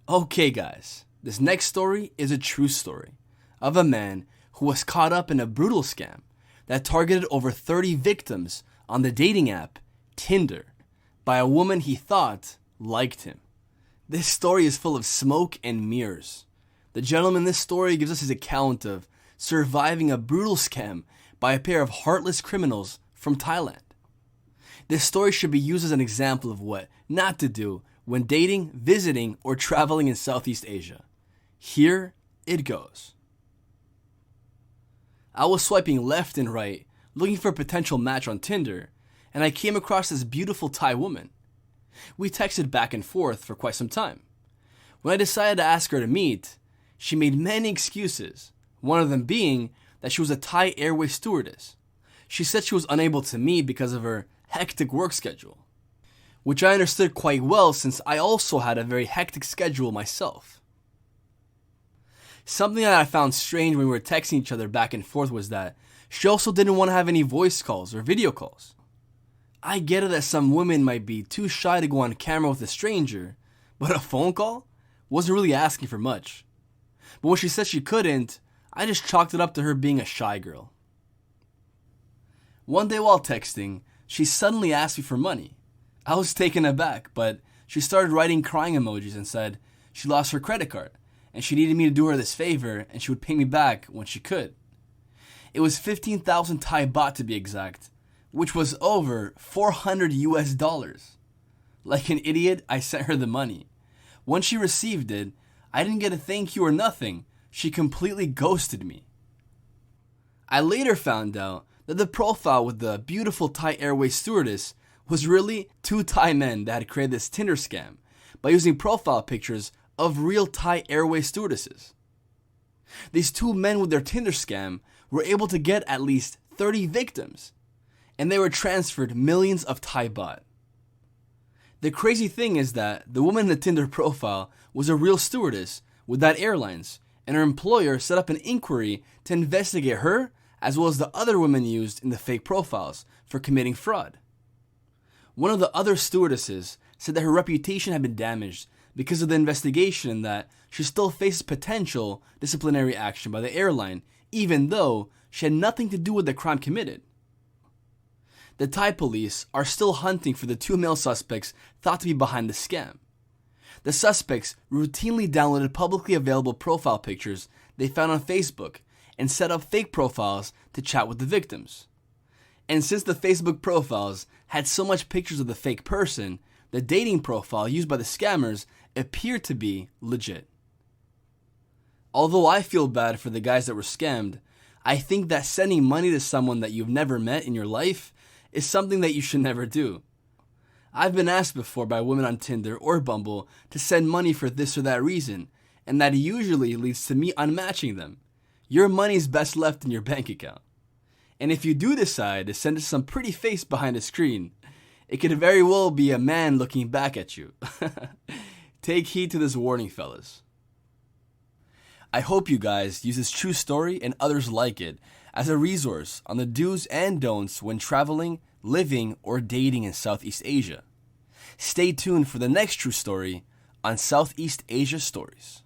Okay guys, this next story is a true story of a man who was caught up in a brutal scam that targeted over 30 victims on the dating app Tinder by a woman he thought liked him. This story is full of smoke and mirrors. The gentleman in this story gives us his account of surviving a brutal scam by a pair of heartless criminals from Thailand. This story should be used as an example of what not to do when dating, visiting, or traveling in Southeast Asia. Here it goes. I was swiping left and right, looking for a potential match on Tinder, and I came across this beautiful Thai woman. We texted back and forth for quite some time. When I decided to ask her to meet, she made many excuses, one of them being that she was a Thai Airways stewardess. She said she was unable to meet because of her hectic work schedule, which I understood quite well since I also had a very hectic schedule myself. Something that I found strange when we were texting each other back and forth was that she also didn't want to have any voice calls or video calls. I get it that some women might be too shy to go on camera with a stranger, but a phone call wasn't really asking for much. But when she said she couldn't, I just chalked it up to her being a shy girl. One day while texting, she suddenly asked me for money. I was taken aback, but she started writing crying emojis and said she lost her credit card and she needed me to do her this favor and she would pay me back when she could. It was 15,000 Thai baht to be exact, which was over $400. Like an idiot, I sent her the money. Once she received it, I didn't get a thank you or nothing. She completely ghosted me. I later found out that the profile with the beautiful Thai Airways stewardess was really two Thai men that had created this Tinder scam by using profile pictures of real Thai Airways stewardesses. These two men with their Tinder scam were able to get at least 30 victims, and they were transferred millions of Thai baht. The crazy thing is that the woman in the Tinder profile was a real stewardess with that airlines, and her employer set up an inquiry to investigate her as well as the other women used in the fake profiles for committing fraud. One of the other stewardesses said that her reputation had been damaged because of the investigation and that she still faces potential disciplinary action by the airline, even though she had nothing to do with the crime committed. The Thai police are still hunting for the two male suspects thought to be behind the scam. The suspects routinely downloaded publicly available profile pictures they found on Facebook and set up fake profiles to chat with the victims. And since the Facebook profiles had so much pictures of the fake person, the dating profile used by the scammers appeared to be legit. Although I feel bad for the guys that were scammed, I think that sending money to someone that you've never met in your life is something that you should never do. I've been asked before by women on Tinder or Bumble to send money for this or that reason, and that usually leads to me unmatching them. Your money's best left in your bank account. And if you do decide to send it to some pretty face behind a screen, it could very well be a man looking back at you. Take heed to this warning, fellas. I hope you guys use this true story and others like it as a resource on the do's and don'ts when traveling, living, or dating in Southeast Asia. Stay tuned for the next true story on Southeast Asia Stories.